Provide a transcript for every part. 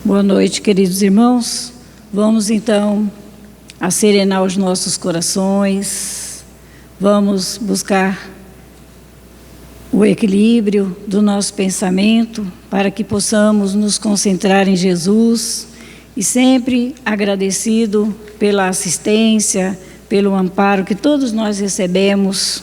Boa noite, queridos irmãos. Vamos então acerenar os nossos corações, vamos buscar o equilíbrio do nosso pensamento para que possamos nos concentrar em Jesus e sempre agradecido pela assistência, pelo amparo que todos nós recebemos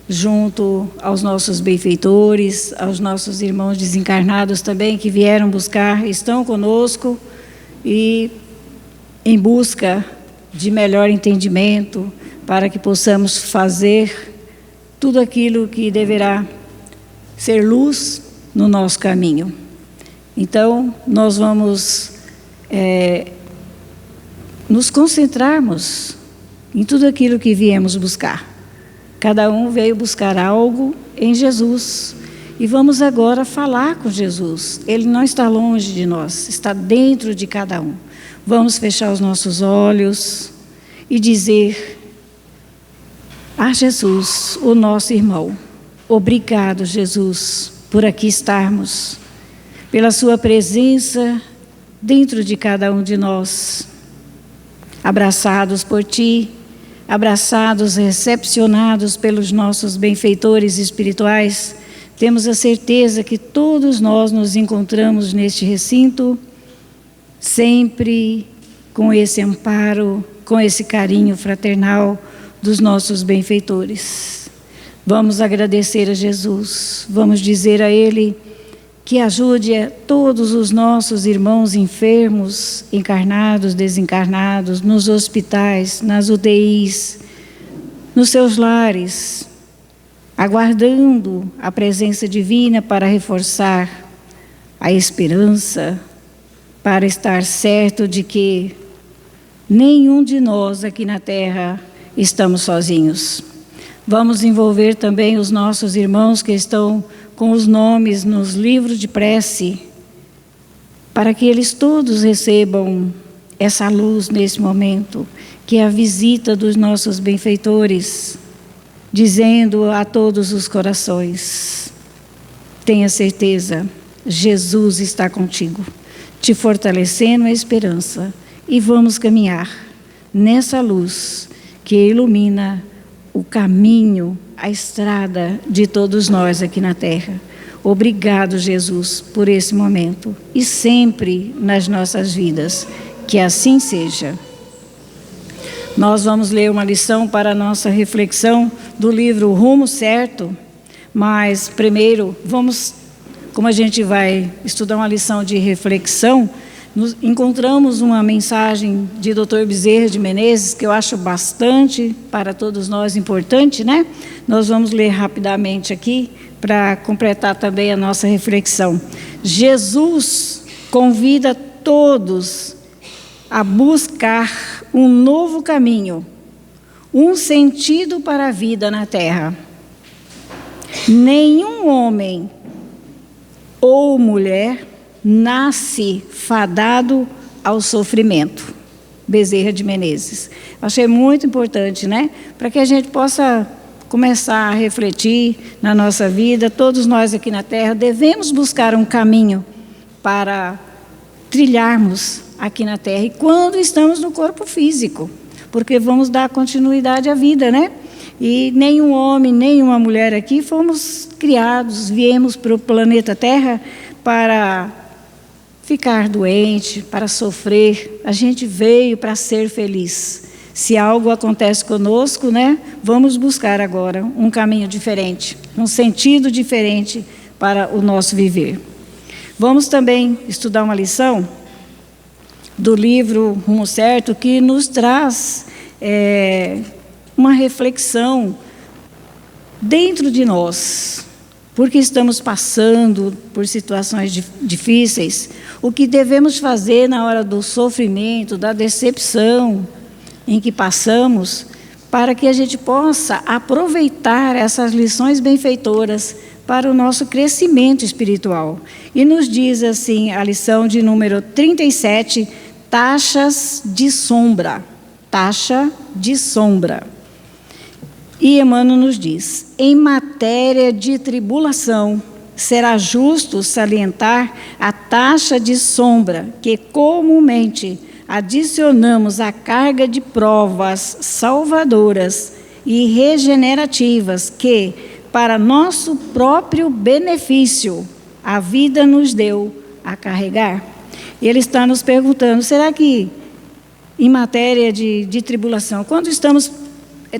junto aos nossos benfeitores, aos nossos irmãos desencarnados também que vieram buscar, estão conosco e em busca de melhor entendimento para que possamos fazer tudo aquilo que deverá ser luz no nosso caminho. Então, nós vamos nos concentrarmos em tudo aquilo que viemos buscar. Cada um veio buscar algo em Jesus e vamos agora falar com Jesus. Ele não está longe de nós, está dentro de cada um. Vamos fechar os nossos olhos e dizer a Jesus, o nosso irmão: obrigado, Jesus, por aqui estarmos, pela sua presença dentro de cada um de nós, abraçados por Ti, abraçados, recepcionados pelos nossos benfeitores espirituais. Temos a certeza que todos nós nos encontramos neste recinto, sempre com esse amparo, com esse carinho fraternal dos nossos benfeitores. Vamos agradecer a Jesus, vamos dizer a Ele que ajude a todos os nossos irmãos enfermos, encarnados, desencarnados, nos hospitais, nas UTIs, nos seus lares, aguardando a presença divina para reforçar a esperança, para estar certo de que nenhum de nós aqui na Terra estamos sozinhos. Vamos envolver também os nossos irmãos que estão com os nomes nos livros de prece, para que eles todos recebam essa luz nesse momento, que é a visita dos nossos benfeitores, dizendo a todos os corações: tenha certeza, Jesus está contigo, te fortalecendo a esperança, e vamos caminhar nessa luz que ilumina o caminho, a estrada de todos nós aqui na Terra. Obrigado, Jesus, por esse momento e sempre nas nossas vidas. Que assim seja. Nós vamos ler uma lição para a nossa reflexão do livro Rumo Certo, mas primeiro vamos, como a gente vai estudar uma lição de reflexão, encontramos uma mensagem de Dr. Bezerra de Menezes, que eu acho bastante, para todos nós, importante, né? Nós vamos ler rapidamente aqui, para completar também a nossa reflexão. Jesus convida todos a buscar um novo caminho, um sentido para a vida na Terra. Nenhum homem ou mulher nasce fadado ao sofrimento. Bezerra de Menezes. Achei muito importante, né? Para que a gente possa começar a refletir na nossa vida. Todos nós aqui na Terra devemos buscar um caminho para trilharmos aqui na Terra. E quando estamos no corpo físico, porque vamos dar continuidade à vida, né? E nenhum homem, nenhuma mulher aqui fomos criados, viemos para o planeta Terra para ficar doente, para sofrer. A gente veio para ser feliz. Se algo acontece conosco, né, vamos buscar agora um caminho diferente, um sentido diferente para o nosso viver. Vamos também estudar uma lição do livro Rumo Certo, que nos traz uma reflexão dentro de nós, porque estamos passando por situações difíceis. O que devemos fazer na hora do sofrimento, da decepção em que passamos, para que a gente possa aproveitar essas lições benfeitoras para o nosso crescimento espiritual. E nos diz assim a lição de número 37, taxas de sombra. Taxa de sombra. E Emmanuel nos diz: em matéria de tribulação, será justo salientar a taxa de sombra que comumente adicionamos à carga de provas salvadoras e regenerativas que, para nosso próprio benefício, a vida nos deu a carregar. Ele está nos perguntando, será que em matéria de tribulação, quando estamos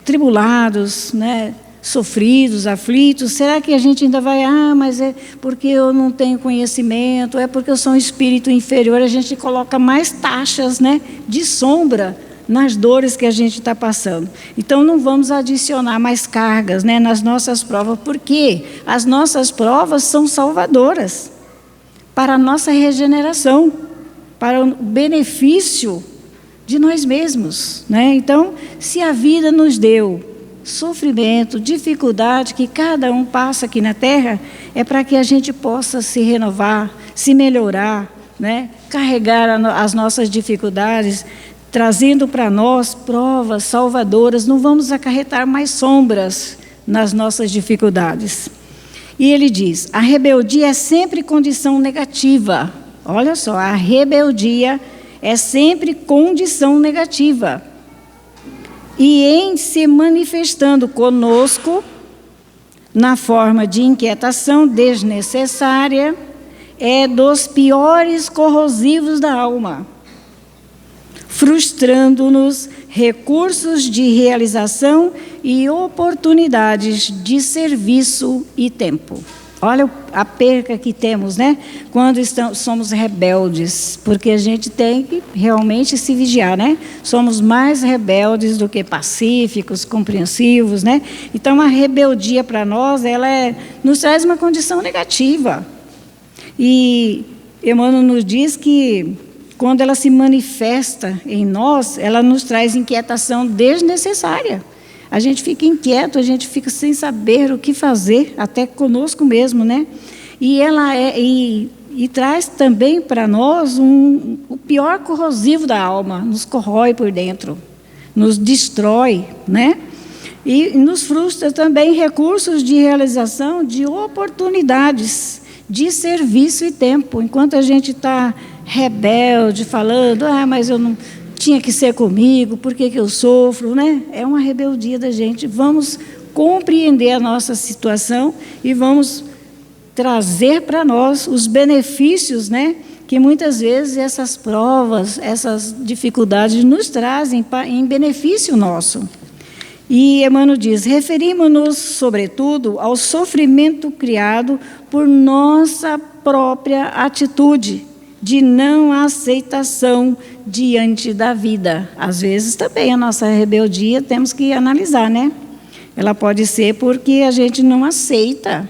tribulados, né, sofridos, aflitos, será que a gente ainda vai, mas é porque eu não tenho conhecimento, é porque eu sou um espírito inferior, a gente coloca mais taxas, né, de sombra nas dores que a gente está passando. Então, não vamos adicionar mais cargas, né, nas nossas provas, porque as nossas provas são salvadoras para a nossa regeneração, para o benefício de nós mesmos, né? Então, se a vida nos deu sofrimento, dificuldade que cada um passa aqui na Terra, é para que a gente possa se renovar, se melhorar, né? Carregar as nossas dificuldades, trazendo para nós provas salvadoras, não vamos acarretar mais sombras nas nossas dificuldades. E ele diz, a rebeldia é sempre condição negativa. Olha só, a rebeldia é sempre condição negativa. E em se manifestando conosco, na forma de inquietação desnecessária, é dos piores corrosivos da alma, frustrando-nos recursos de realização e oportunidades de serviço e tempo. Olha a perca que temos, né? Quando somos rebeldes, porque a gente tem que realmente se vigiar, né? Somos mais rebeldes do que pacíficos, compreensivos, né? Então, a rebeldia para nós, nos traz uma condição negativa. E Emmanuel nos diz que, quando ela se manifesta em nós, ela nos traz inquietação desnecessária. A gente fica inquieto, a gente fica sem saber o que fazer, até conosco mesmo, né? E ela traz também para nós o pior corrosivo da alma, nos corrói por dentro, nos destrói, né? E nos frustra também recursos de realização de oportunidades de serviço e tempo. Enquanto a gente está rebelde, falando, mas eu não tinha que ser comigo, por que eu sofro, né? É uma rebeldia da gente. Vamos compreender a nossa situação e vamos trazer para nós os benefícios, né? Que muitas vezes essas provas, essas dificuldades nos trazem em benefício nosso. E Emmanuel diz, referimos-nos, sobretudo, ao sofrimento criado por nossa própria atitude de não aceitação diante da vida. Às vezes também a nossa rebeldia temos que analisar, né? Ela pode ser porque a gente não aceita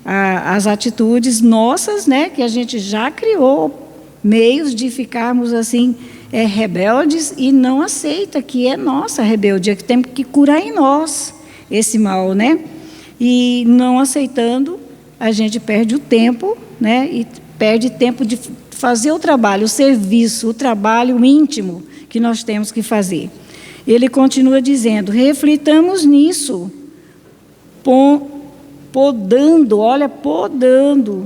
as atitudes nossas, né? Que a gente já criou meios de ficarmos assim rebeldes e não aceita que é nossa rebeldia, que temos que curar em nós esse mal, né? E não aceitando, a gente perde o tempo, né? E perde tempo de fazer o trabalho, o serviço, o trabalho íntimo que nós temos que fazer. Ele continua dizendo, reflitamos nisso, podando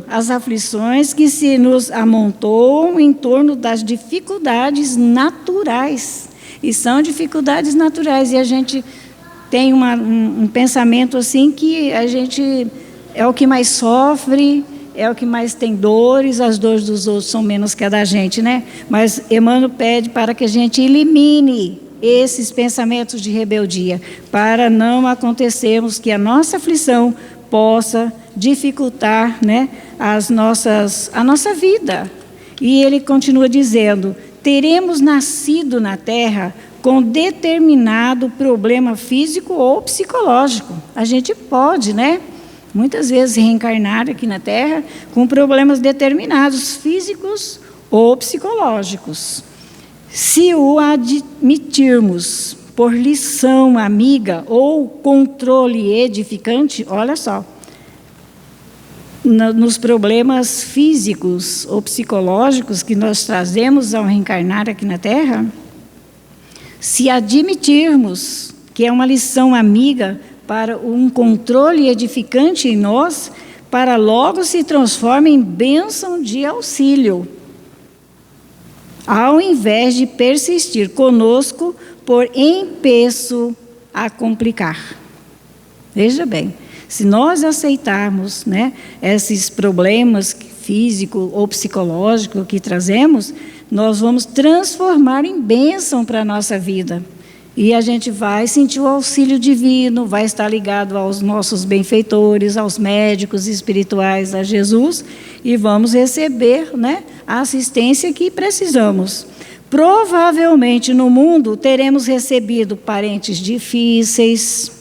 as aflições que se nos amontoam em torno das dificuldades naturais. E são dificuldades naturais, e a gente tem um pensamento assim que a gente é o que mais sofre, é o que mais tem dores, as dores dos outros são menos que a da gente, né? Mas Emmanuel pede para que a gente elimine esses pensamentos de rebeldia, para não acontecermos que a nossa aflição possa dificultar, né, a nossa vida. E ele continua dizendo, teremos nascido na Terra com determinado problema físico ou psicológico. A gente pode, né? Muitas vezes reencarnar aqui na Terra com problemas determinados, físicos ou psicológicos. Se o admitirmos por lição amiga ou controle edificante, olha só, nos problemas físicos ou psicológicos que nós trazemos ao reencarnar aqui na Terra, se admitirmos que é uma lição amiga para um controle edificante em nós, para logo se transforme em bênção de auxílio, ao invés de persistir conosco por empeço a complicar. Veja bem, se nós aceitarmos, né, esses problemas físicos ou psicológicos que trazemos, nós vamos transformar em bênção para a nossa vida. E a gente vai sentir o auxílio divino, vai estar ligado aos nossos benfeitores, aos médicos espirituais, a Jesus, e vamos receber, né, a assistência que precisamos. Provavelmente no mundo teremos recebido parentes difíceis.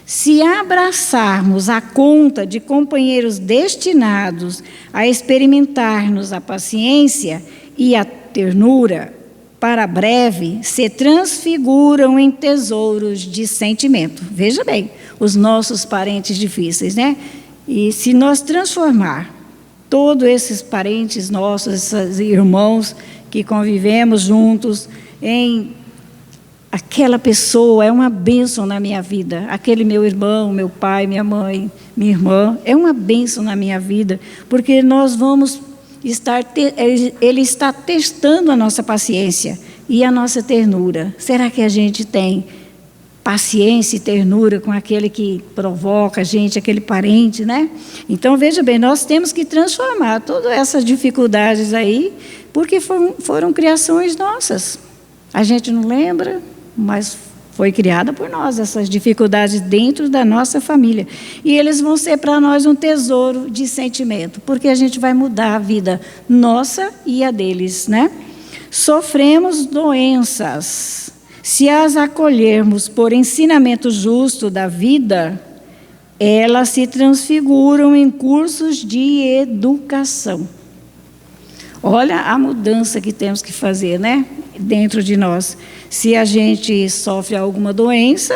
Se abraçarmos a conta de companheiros destinados a experimentar-nos a paciência e a ternura, para breve se transfiguram em tesouros de sentimento. Veja bem, os nossos parentes difíceis, né? E se nós transformar todos esses parentes nossos, esses irmãos que convivemos juntos, em aquela pessoa é uma bênção na minha vida, aquele meu irmão, meu pai, minha mãe, minha irmã, é uma bênção na minha vida, porque nós vamos ele está testando a nossa paciência e a nossa ternura. Será que a gente tem paciência e ternura com aquele que provoca a gente, aquele parente, né? Então, veja bem, nós temos que transformar todas essas dificuldades aí, porque foram criações nossas. A gente não lembra, mas foi criada por nós, essas dificuldades dentro da nossa família. E eles vão ser para nós um tesouro de sentimento, porque a gente vai mudar a vida nossa e a deles, né? Sofremos doenças. Se as acolhermos por ensinamento justo da vida, elas se transfiguram em cursos de educação. Olha a mudança que temos que fazer, né? Dentro de nós. Se a gente sofre alguma doença,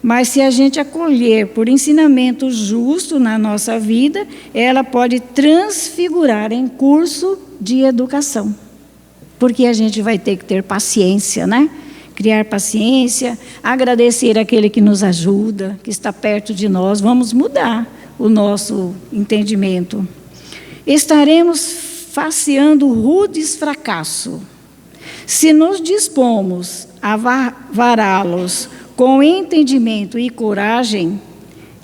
mas se a gente acolher por ensinamento justo na nossa vida, ela pode transfigurar em curso de educação. Porque a gente vai ter que ter paciência, né? Criar paciência, agradecer aquele que nos ajuda, que está perto de nós. Vamos mudar o nosso entendimento. Estaremos faceando rudes fracassos. Se nos dispomos a vará-los com entendimento e coragem,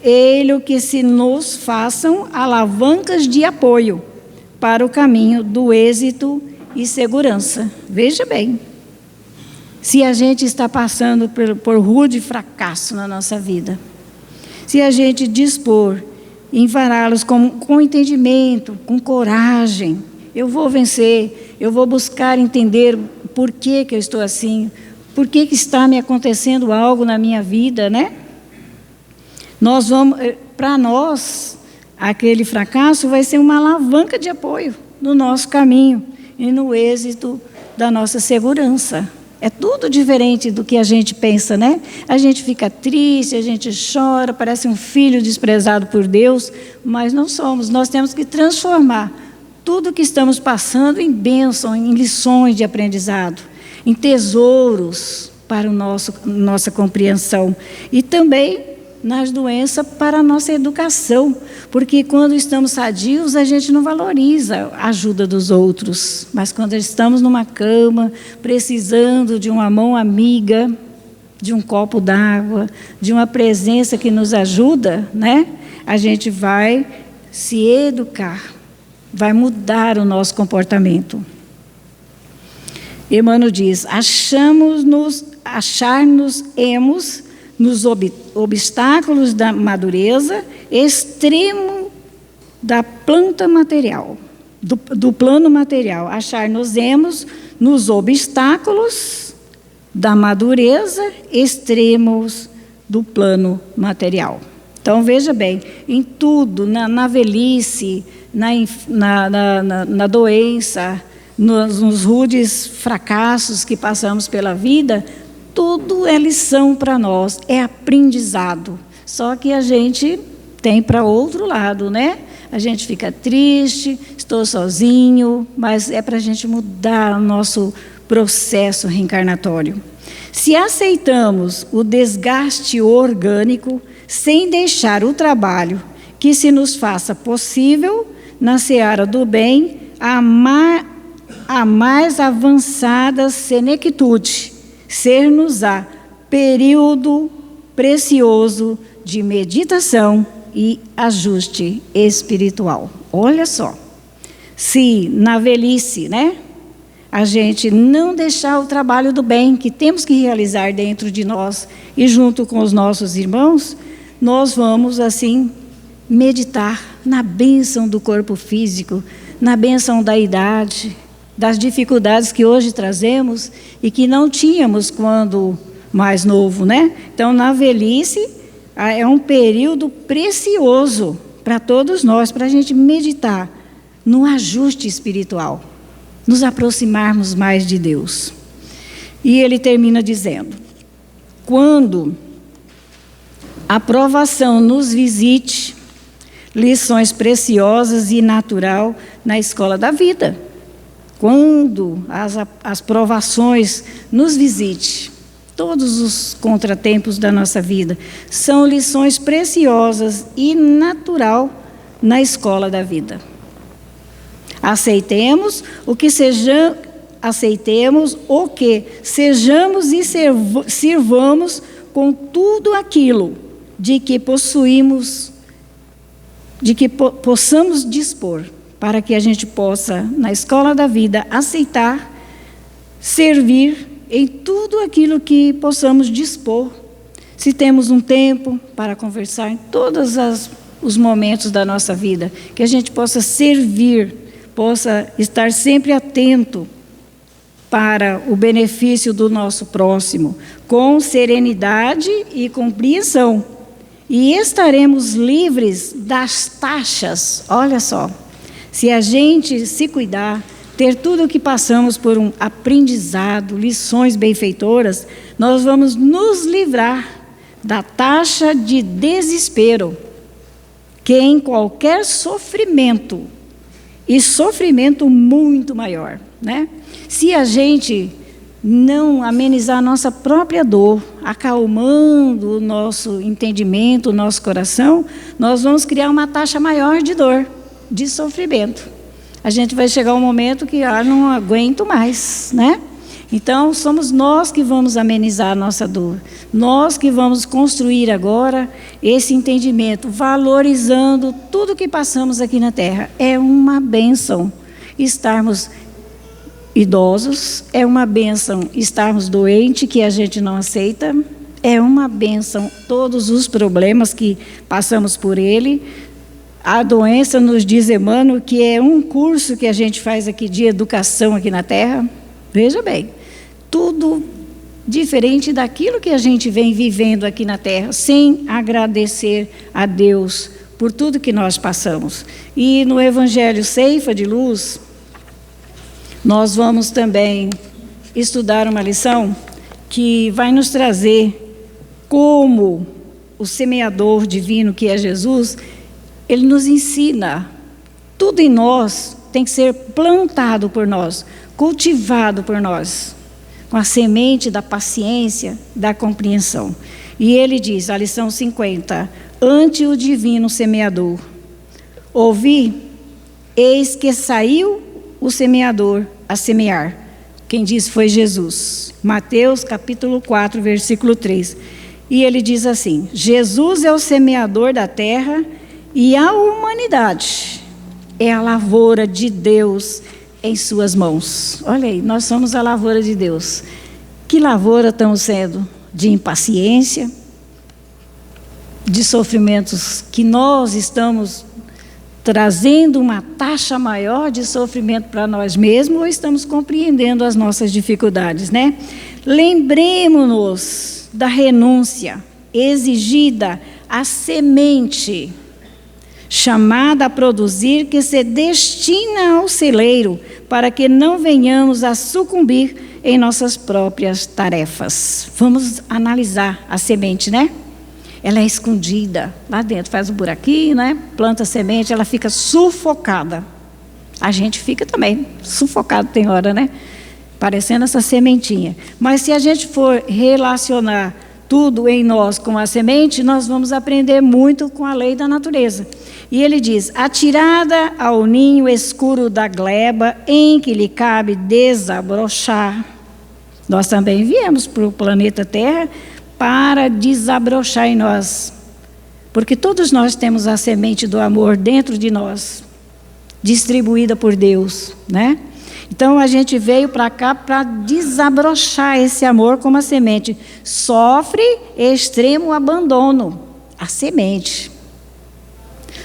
ele que se nos façam alavancas de apoio para o caminho do êxito e segurança. Veja bem, se a gente está passando por rude fracasso na nossa vida, se a gente dispor em vará-los com entendimento, com coragem, eu vou vencer, eu vou buscar entender por que eu estou assim, por que está me acontecendo algo na minha vida, né? Para nós, aquele fracasso vai ser uma alavanca de apoio no nosso caminho e no êxito da nossa segurança. É tudo diferente do que a gente pensa, né? A gente fica triste, a gente chora, parece um filho desprezado por Deus, mas não somos. Nós temos que transformar tudo que estamos passando em bênção, em lições de aprendizado, em tesouros para nossa compreensão. E também nas doenças para a nossa educação, porque quando estamos sadios, a gente não valoriza a ajuda dos outros. Mas quando estamos numa cama, precisando de uma mão amiga, de um copo d'água, de uma presença que nos ajuda, né? A gente vai se educar, vai mudar o nosso comportamento. Emmanuel diz, achar-nos-emos nos obstáculos da madureza, extremo da planta material, do plano material. Achar-nos-emos nos obstáculos da madureza, extremos do plano material. Então, veja bem, em tudo, na velhice, na doença, nos rudes fracassos que passamos pela vida, tudo é lição para nós, é aprendizado. Só que a gente tem para outro lado, né? A gente fica triste, estou sozinho, mas é para a gente mudar o nosso processo reencarnatório. Se aceitamos o desgaste orgânico, sem deixar o trabalho que se nos faça possível, na seara do bem, a mais avançada senectude, ser-nos-á período precioso de meditação e ajuste espiritual. Olha só, se na velhice, né, a gente não deixar o trabalho do bem que temos que realizar dentro de nós e junto com os nossos irmãos, nós vamos assim meditar na bênção do corpo físico, na bênção da idade, das dificuldades que hoje trazemos e que não tínhamos quando mais novo, né? Então, na velhice, é um período precioso para todos nós, para a gente meditar no ajuste espiritual, nos aproximarmos mais de Deus. E ele termina dizendo: quando a provação nos visite, lições preciosas e natural na escola da vida. Quando as provações nos visite, todos os contratempos da nossa vida, são lições preciosas e natural na escola da vida. Aceitemos o que sejamos e sirvamos com tudo aquilo de que possuímos, de que possamos dispor, para que a gente possa, na escola da vida, aceitar, servir em tudo aquilo que possamos dispor. Se temos um tempo para conversar em todos os momentos da nossa vida, que a gente possa servir, possa estar sempre atento para o benefício do nosso próximo, com serenidade e compreensão. E estaremos livres das taxas. Olha só, se a gente se cuidar, ter tudo o que passamos por um aprendizado, lições benfeitoras, nós vamos nos livrar da taxa de desespero, que em qualquer sofrimento, e sofrimento muito maior, né? Se a gente não amenizar a nossa própria dor, acalmando o nosso entendimento, o nosso coração, nós vamos criar uma taxa maior de dor, de sofrimento. A gente vai chegar um momento que não aguento mais, né? Então, somos nós que vamos amenizar a nossa dor. Nós que vamos construir agora esse entendimento, valorizando tudo que passamos aqui na Terra. É uma bênção estarmos idosos, é uma bênção estarmos doentes, que a gente não aceita, é uma bênção todos os problemas que passamos por ele. A doença, nos diz Emmanuel, que é um curso que a gente faz aqui de educação aqui na Terra. Veja bem, tudo diferente daquilo que a gente vem vivendo aqui na Terra, sem agradecer a Deus por tudo que nós passamos. E no Evangelho Ceifa de Luz, nós vamos também estudar uma lição que vai nos trazer como o semeador divino, que é Jesus, ele nos ensina, tudo em nós tem que ser plantado por nós, cultivado por nós, com a semente da paciência, da compreensão. E ele diz, a lição 50, ante o divino semeador, ouvi, eis que saiu o semeador a semear. Quem disse foi Jesus. Mateus capítulo 4, versículo 3. E ele diz assim, Jesus é o semeador da terra e a humanidade é a lavoura de Deus em suas mãos. Olha aí, nós somos a lavoura de Deus. Que lavoura estamos sendo? De impaciência, de sofrimentos que nós estamos trazendo uma taxa maior de sofrimento para nós mesmos, ou estamos compreendendo as nossas dificuldades, né? Lembremos-nos da renúncia exigida à semente chamada a produzir, que se destina ao celeiro, para que não venhamos a sucumbir em nossas próprias tarefas. Vamos analisar a semente, né? Ela é escondida lá dentro, faz um buraquinho, né? Planta a semente, ela fica sufocada. A gente fica também sufocado, tem hora, né? Parecendo essa sementinha. Mas se a gente for relacionar tudo em nós com a semente, nós vamos aprender muito com a lei da natureza. E ele diz: atirada ao ninho escuro da gleba, em que lhe cabe desabrochar. Nós também viemos para o planeta Terra para desabrochar em nós. Porque todos nós temos a semente do amor dentro de nós, distribuída por Deus, né? Então a gente veio para cá para desabrochar esse amor como a semente. Sofre extremo abandono, a semente.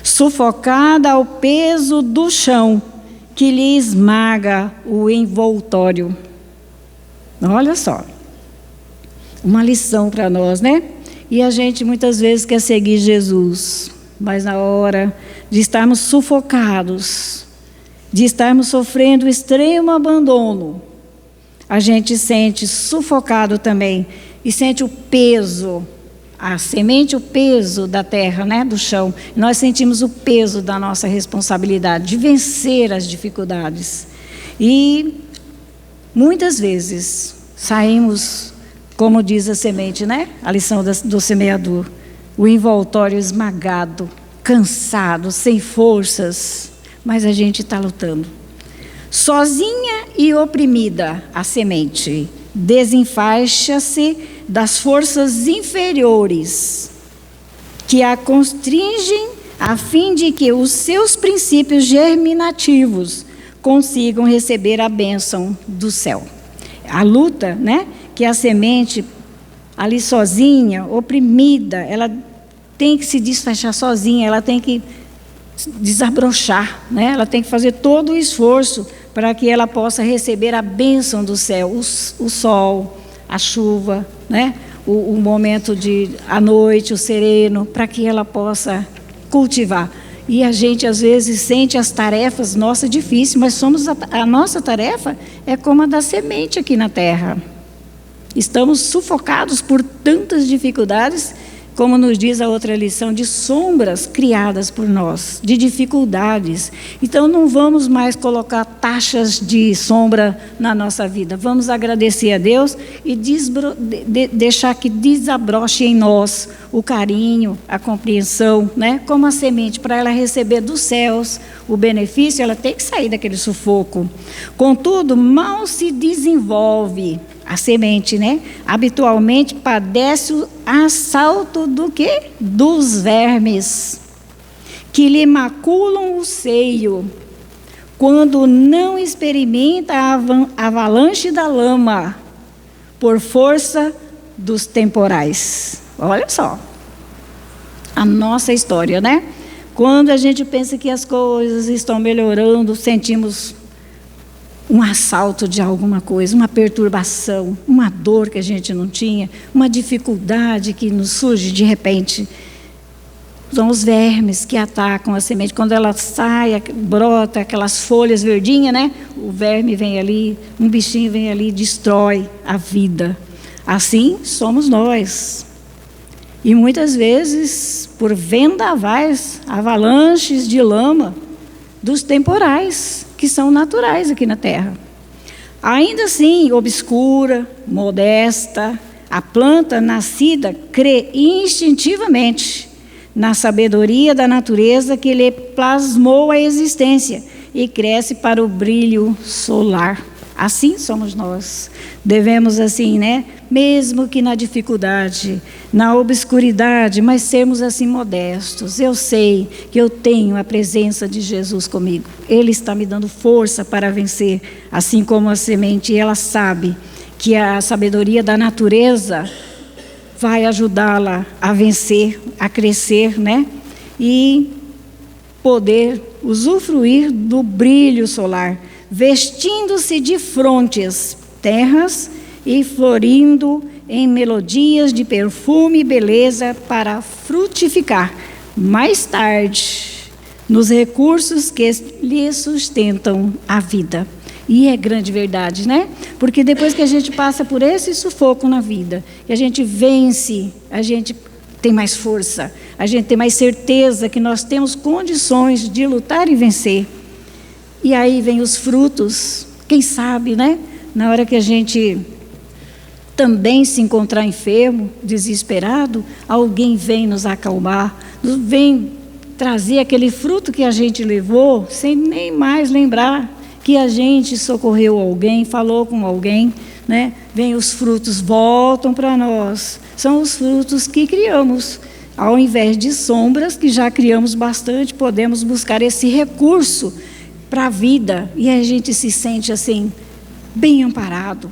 Sufocada ao peso do chão, que lhe esmaga o envoltório. Olha só, uma lição para nós, né? E a gente muitas vezes quer seguir Jesus, mas na hora de estarmos sufocados, de estarmos sofrendo extremo abandono, a gente sente sufocado também e sente o peso, a semente, o peso da terra, né, do chão. Nós sentimos o peso da nossa responsabilidade de vencer as dificuldades. E muitas vezes saímos, como diz a semente, né, a lição do semeador, o envoltório esmagado, cansado, sem forças, mas a gente está lutando. Sozinha e oprimida, a semente desenfaixa-se das forças inferiores que a constringem a fim de que os seus princípios germinativos consigam receber a bênção do céu. A luta, né, que a semente ali sozinha, oprimida, ela tem que se desfachar sozinha, ela tem que desabrochar, né? Ela tem que fazer todo o esforço para que ela possa receber a bênção do céu, o sol, a chuva, né? O momento a noite, o sereno, para que ela possa cultivar. E a gente às vezes sente as tarefas nossas difíceis, mas a nossa tarefa é como a da semente aqui na terra. Estamos sufocados por tantas dificuldades, como nos diz a outra lição, de sombras criadas por nós, de dificuldades. Então não vamos mais colocar taxas de sombra na nossa vida. Vamos agradecer a Deus e deixar que desabroche em nós o carinho, a compreensão, né? Como a semente, para ela receber dos céus o benefício, ela tem que sair daquele sufoco. Contudo, mal se desenvolve a semente, né? Habitualmente padece o assalto do quê? Dos vermes, que lhe maculam o seio, quando não experimenta a avalanche da lama, por força dos temporais. Olha só, a nossa história, né? Quando a gente pensa que as coisas estão melhorando, sentimos um assalto de alguma coisa, uma perturbação, uma dor que a gente não tinha, uma dificuldade que nos surge de repente. São os vermes que atacam a semente. Quando ela sai, brota aquelas folhas verdinhas, né? O verme vem ali, um bichinho vem ali e destrói a vida. Assim somos nós. E muitas vezes, por vendavais, avalanches de lama, dos temporais, que são naturais aqui na terra. Ainda assim, obscura, modesta, a planta nascida crê instintivamente na sabedoria da natureza que lhe plasmou a existência e cresce para o brilho solar. Assim somos nós. Devemos assim, né? Mesmo que na dificuldade, na obscuridade, mas sermos assim modestos. Eu sei que eu tenho a presença de Jesus comigo. Ele está me dando força para vencer, assim como a semente. E ela sabe que a sabedoria da natureza vai ajudá-la a vencer, a crescer, né? E poder usufruir do brilho solar, vestindo-se de frontes, terras e florindo em melodias de perfume e beleza para frutificar mais tarde nos recursos que lhe sustentam a vida. E é grande verdade, né? Porque depois que a gente passa por esse sufoco na vida, que a gente vence, a gente tem mais força, a gente tem mais certeza que nós temos condições de lutar e vencer. E aí vem os frutos, quem sabe, né? Na hora que a gente também se encontrar enfermo, desesperado, alguém vem nos acalmar, vem trazer aquele fruto que a gente levou, sem nem mais lembrar que a gente socorreu alguém, falou com alguém, né? Vem os frutos, voltam para nós. São os frutos que criamos. Ao invés de sombras, que já criamos bastante, podemos buscar esse recurso para a vida. E a gente se sente assim, bem amparado,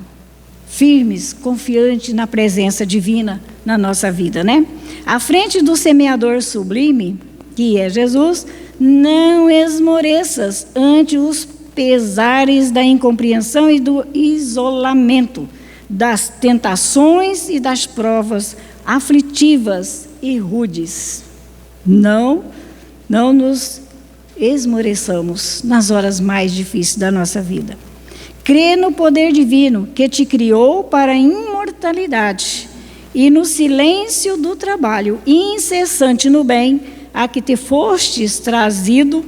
firmes, confiante na presença divina na nossa vida, né? À frente do semeador sublime, que é Jesus, não esmoreças ante os pesares da incompreensão e do isolamento, das tentações e das provas aflitivas e rudes. Não nos esmoreçamos nas horas mais difíceis da nossa vida. Crê no poder divino que te criou para a imortalidade e no silêncio do trabalho incessante no bem a que te fostes trazido.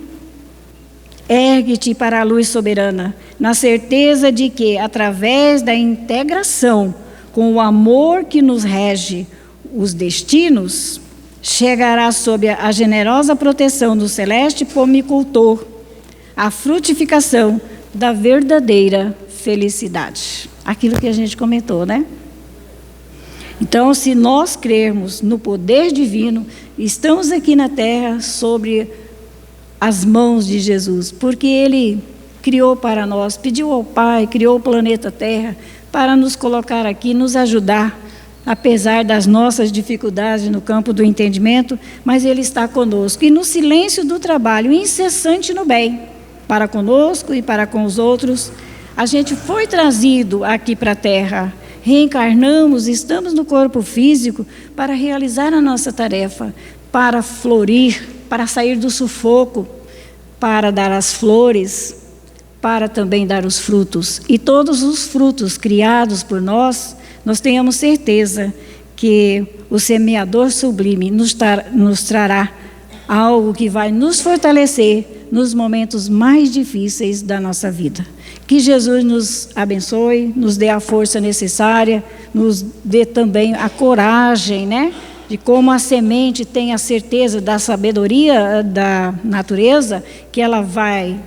Ergue-te para a luz soberana, na certeza de que, através da integração com o amor que nos rege os destinos, chegará sob a generosa proteção do celeste pomicultor a frutificação da verdadeira felicidade. Aquilo que a gente comentou, né? Então, se nós crermos no poder divino, estamos aqui na terra sobre as mãos de Jesus, porque Ele criou para nós, pediu ao Pai, criou o planeta Terra para nos colocar aqui, nos ajudar, apesar das nossas dificuldades no campo do entendimento, mas Ele está conosco. E no silêncio do trabalho incessante no bem, para conosco e para com os outros, a gente foi trazido aqui para a Terra, reencarnamos, estamos no corpo físico para realizar a nossa tarefa, para florir, para sair do sufoco, para dar as flores, para também dar os frutos. E todos os frutos criados por nós tenhamos certeza que o semeador sublime nos trará algo que vai nos fortalecer nos momentos mais difíceis da nossa vida. Que Jesus nos abençoe, nos dê a força necessária, nos dê também a coragem, né? De como a semente tem a certeza da sabedoria da natureza, que ela vai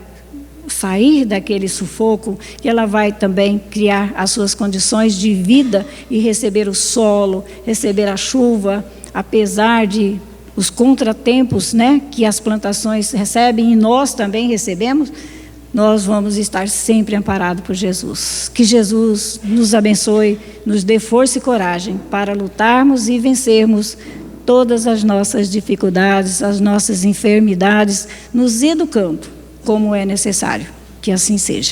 sair daquele sufoco, que ela vai também criar as suas condições de vida e receber o solo, receber a chuva, apesar de os contratempos, né, que as plantações recebem e nós também recebemos, nós vamos estar sempre amparados por Jesus. Que Jesus nos abençoe, nos dê força e coragem para lutarmos e vencermos todas as nossas dificuldades, as nossas enfermidades, nos educando como é necessário. Que assim seja.